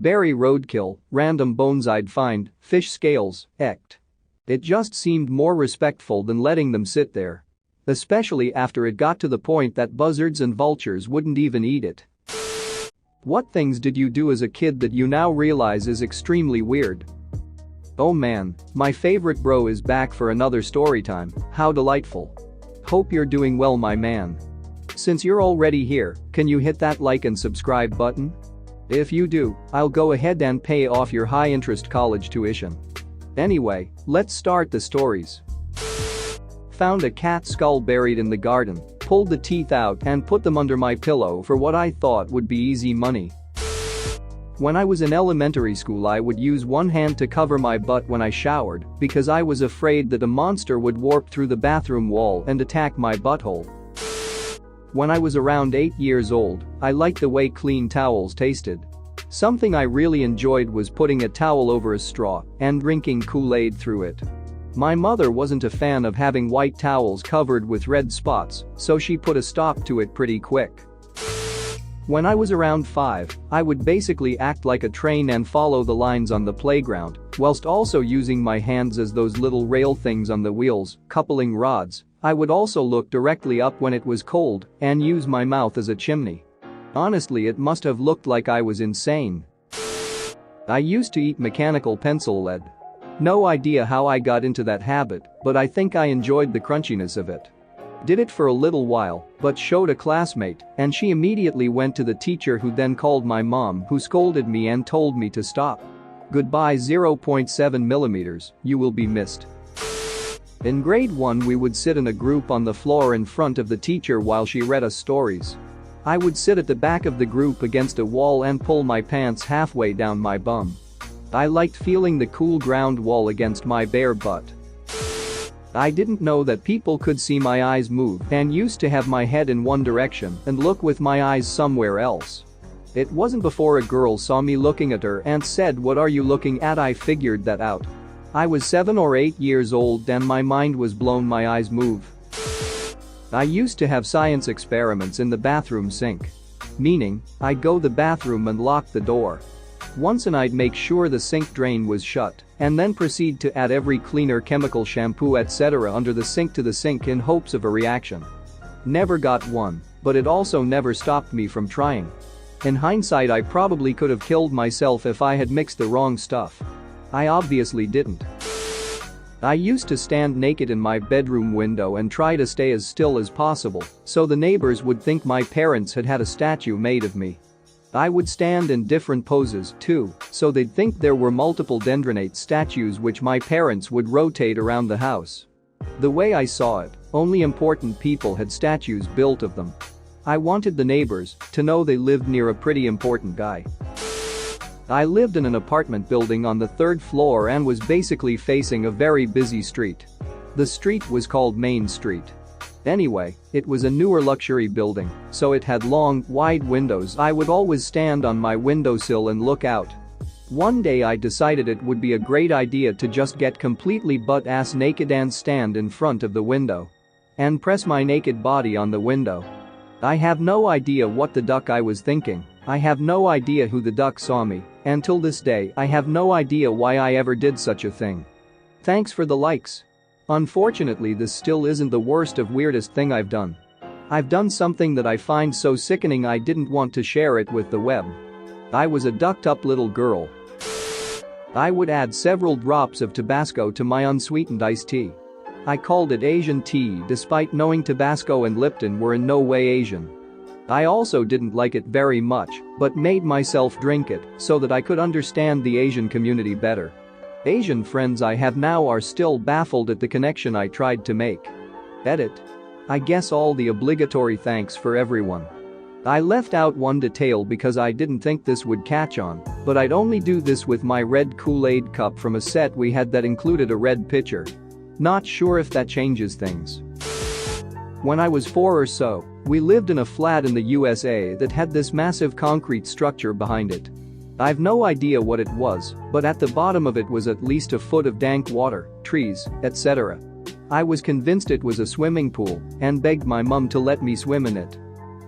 Berry roadkill, random bones I'd find, fish scales, ect. It just seemed more respectful than letting them sit there. Especially after it got to the point that buzzards and vultures wouldn't even eat it. What things did you do as a kid that you now realize is extremely weird? Oh man, my favorite bro is back for another story time. How delightful. Hope you're doing well, my man. Since you're already here, can you hit that like and subscribe button? If you do, I'll go ahead and pay off your high-interest college tuition. Anyway, let's start the stories. Found a cat skull buried in the garden, pulled the teeth out and put them under my pillow for what I thought would be easy money. When I was in elementary school, I would use one hand to cover my butt when I showered because I was afraid that a monster would warp through the bathroom wall and attack my butthole. When I was around 8 years old, I liked the way clean towels tasted. Something I really enjoyed was putting a towel over a straw and drinking Kool-Aid through it. My mother wasn't a fan of having white towels covered with red spots, so she put a stop to it pretty quick. When I was around 5, I would basically act like a train and follow the lines on the playground, whilst also using my hands as those little rail things on the wheels, coupling rods. I would also look directly up when it was cold and use my mouth as a chimney. Honestly, it must have looked like I was insane. I used to eat mechanical pencil lead. No idea how I got into that habit, but I think I enjoyed the crunchiness of it. Did it for a little while, but showed a classmate, and she immediately went to the teacher, who then called my mom, who scolded me and told me to stop. Goodbye 0.7 millimeters, you will be missed. In grade 1, we would sit in a group on the floor in front of the teacher while she read us stories. I would sit at the back of the group against a wall and pull my pants halfway down my bum. I liked feeling the cool ground wall against my bare butt. I didn't know that people could see my eyes move and used to have my head in one direction and look with my eyes somewhere else. It wasn't before a girl saw me looking at her and said, "What are you looking at?" I figured that out. I was 7 or 8 years old and my mind was blown. My eyes move. I used to have science experiments in the bathroom sink. Meaning, I'd go to the bathroom and lock the door. Once and I'd make sure the sink drain was shut and then proceed to add every cleaner, chemical, shampoo, etc. under the sink to the sink in hopes of a reaction. Never got one, but it also never stopped me from trying. In hindsight, I probably could have killed myself if I had mixed the wrong stuff. I obviously didn't. I used to stand naked in my bedroom window and try to stay as still as possible so the neighbors would think my parents had had a statue made of me. I would stand in different poses too, so they'd think there were multiple dendronate statues which my parents would rotate around the house. The way I saw it, only important people had statues built of them. I wanted the neighbors to know they lived near a pretty important guy. I lived in an apartment building on the 3rd floor and was basically facing a very busy street. The street was called Main Street. Anyway, it was a newer luxury building, so it had long, wide windows. I would always stand on my windowsill and look out. One day I decided it would be a great idea to just get completely butt-ass naked and stand in front of the window and press my naked body on the window. I have no idea what the duck I was thinking. I have no idea who the duck saw me, and till this day I have no idea why I ever did such a thing. Thanks for the likes. Unfortunately, this still isn't the worst of weirdest thing I've done. I've done something that I find so sickening I didn't want to share it with the web. I was a ducked up little girl. I would add several drops of Tabasco to my unsweetened iced tea. I called it Asian tea despite knowing Tabasco and Lipton were in no way Asian. I also didn't like it very much, but made myself drink it so that I could understand the Asian community better. Asian friends I have now are still baffled at the connection I tried to make. Edit. I guess all the obligatory thanks for everyone. I left out one detail because I didn't think this would catch on, but I'd only do this with my red Kool-Aid cup from a set we had that included a red pitcher. Not sure if that changes things. When I was 4 or so, we lived in a flat in the USA that had this massive concrete structure behind it. I've no idea what it was, but at the bottom of it was at least a foot of dank water, trees, etc. I was convinced it was a swimming pool and begged my mum to let me swim in it.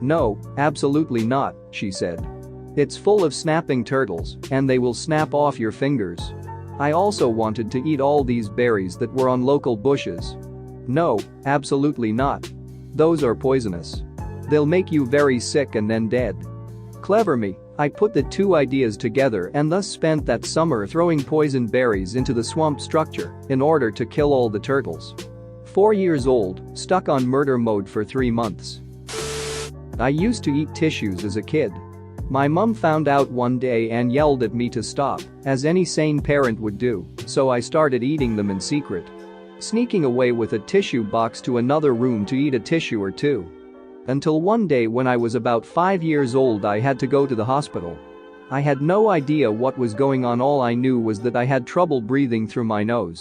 "No, absolutely not," she said. It's full of snapping turtles, and they will snap off your fingers. I also wanted to eat all these berries that were on local bushes. No, absolutely not. Those are poisonous. They'll make you very sick and then dead. Clever me, I put the two ideas together and thus spent that summer throwing poison berries into the swamp structure in order to kill all the turtles. 4 years old, stuck on murder mode for 3 months. I used to eat tissues as a kid. My mum found out one day and yelled at me to stop, as any sane parent would do, so I started eating them in secret. Sneaking away with a tissue box to another room to eat a tissue or two. Until one day when I was about 5 years old I had to go to the hospital. I had no idea what was going on, all I knew was that I had trouble breathing through my nose.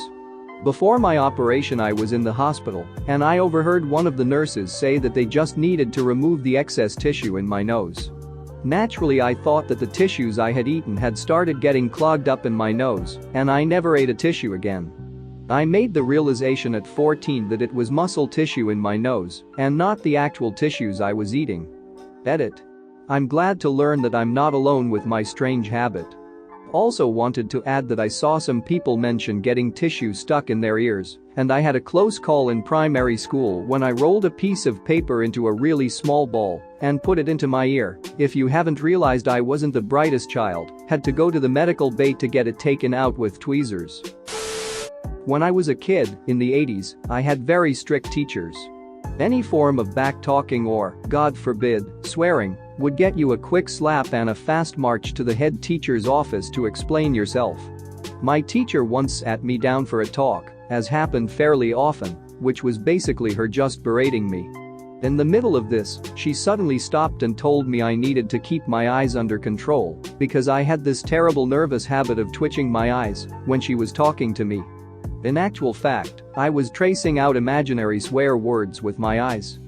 Before my operation I was in the hospital, and I overheard one of the nurses say that they just needed to remove the excess tissue in my nose. Naturally I thought that the tissues I had eaten had started getting clogged up in my nose, and I never ate a tissue again. I made the realization at 14 that it was muscle tissue in my nose and not the actual tissues I was eating. Edit. I'm glad to learn that I'm not alone with my strange habit. Also wanted to add that I saw some people mention getting tissue stuck in their ears, and I had a close call in primary school when I rolled a piece of paper into a really small ball and put it into my ear. If you haven't realized, I wasn't the brightest child, had to go to the medical bay to get it taken out with tweezers. When I was a kid, in the 80s, I had very strict teachers. Any form of back-talking or, God forbid, swearing would get you a quick slap and a fast march to the head teacher's office to explain yourself. My teacher once sat me down for a talk, as happened fairly often, which was basically her just berating me. In the middle of this, she suddenly stopped and told me I needed to keep my eyes under control because I had this terrible nervous habit of twitching my eyes when she was talking to me. In actual fact, I was tracing out imaginary swear words with my eyes.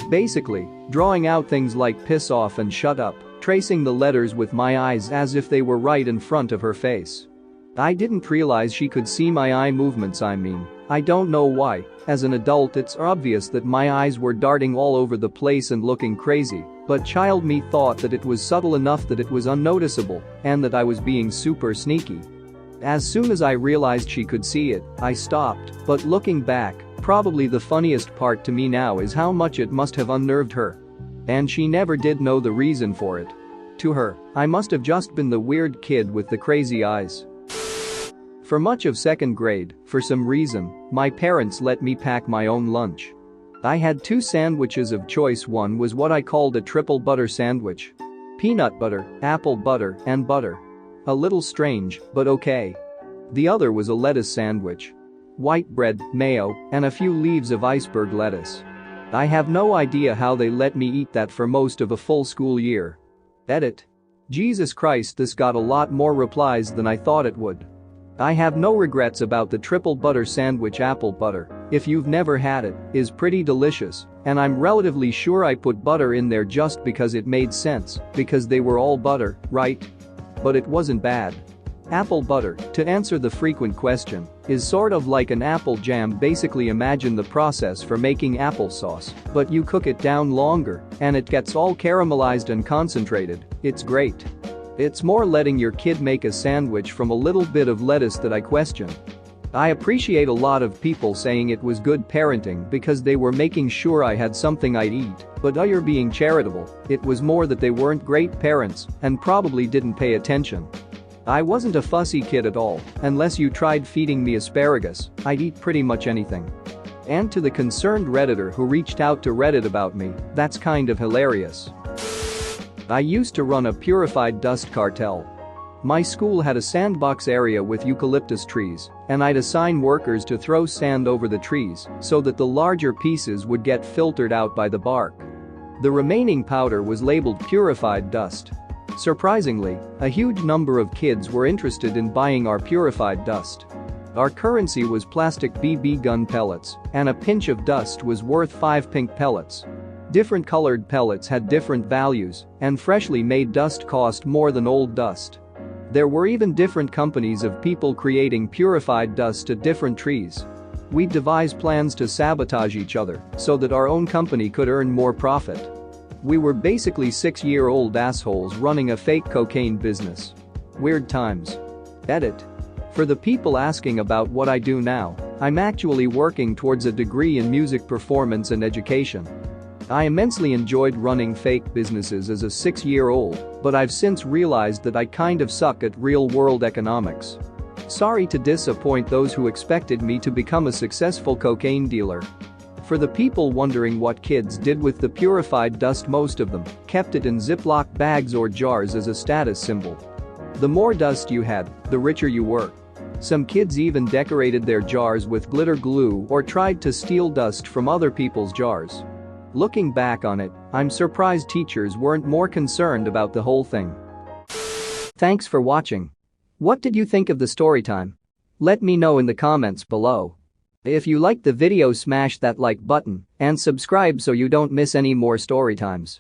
Basically, drawing out things like piss off and shut up, tracing the letters with my eyes as if they were right in front of her face. I didn't realize she could see my eye movements. I don't know why. As an adult it's obvious that my eyes were darting all over the place and looking crazy, but child me thought that it was subtle enough that it was unnoticeable and that I was being super sneaky. As soon as I realized she could see it, I stopped, but looking back, probably the funniest part to me now is how much it must have unnerved her. And she never did know the reason for it. To her, I must have just been the weird kid with the crazy eyes. For much of second grade, for some reason, my parents let me pack my own lunch. I had 2 sandwiches of choice. One was what I called a triple butter sandwich. Peanut butter, apple butter, and butter. A little strange, but okay. The other was a lettuce sandwich. White bread, mayo, and a few leaves of iceberg lettuce. I have no idea how they let me eat that for most of a full school year. Edit. Jesus Christ, this got a lot more replies than I thought it would. I have no regrets about the triple butter sandwich. Apple butter, if you've never had it, is pretty delicious, and I'm relatively sure I put butter in there just because it made sense, because they were all butter, right? But it wasn't bad. Apple butter, to answer the frequent question, is sort of like an apple jam. Basically imagine the process for making applesauce, but you cook it down longer, and it gets all caramelized and concentrated. It's great. It's more letting your kid make a sandwich from a little bit of lettuce that I question. I appreciate a lot of people saying it was good parenting because they were making sure I had something I'd eat, but you're being charitable. It was more that they weren't great parents and probably didn't pay attention. I wasn't a fussy kid at all. Unless you tried feeding me asparagus, I'd eat pretty much anything. And to the concerned Redditor who reached out to Reddit about me, that's kind of hilarious. I used to run a purified dust cartel. My school had a sandbox area with eucalyptus trees, and I'd assign workers to throw sand over the trees so that the larger pieces would get filtered out by the bark. The remaining powder was labeled purified dust. Surprisingly, a huge number of kids were interested in buying our purified dust. Our currency was plastic BB gun pellets, and a pinch of dust was worth 5 pink pellets. Different colored pellets had different values, and freshly made dust cost more than old dust. There were even different companies of people creating purified dust at different trees. We'd devise plans to sabotage each other so that our own company could earn more profit. We were basically 6-year-old assholes running a fake cocaine business. Weird times. Edit. For the people asking about what I do now, I'm actually working towards a degree in music performance and education. I immensely enjoyed running fake businesses as a 6-year-old, but I've since realized that I kind of suck at real-world economics. Sorry to disappoint those who expected me to become a successful cocaine dealer. For the people wondering what kids did with the purified dust, most of them kept it in Ziploc bags or jars as a status symbol. The more dust you had, the richer you were. Some kids even decorated their jars with glitter glue or tried to steal dust from other people's jars. Looking back on it, I'm surprised teachers weren't more concerned about the whole thing. Thanks for watching. What did you think of the story time? Let me know in the comments below. If you liked the video, smash that like button and subscribe so you don't miss any more story times.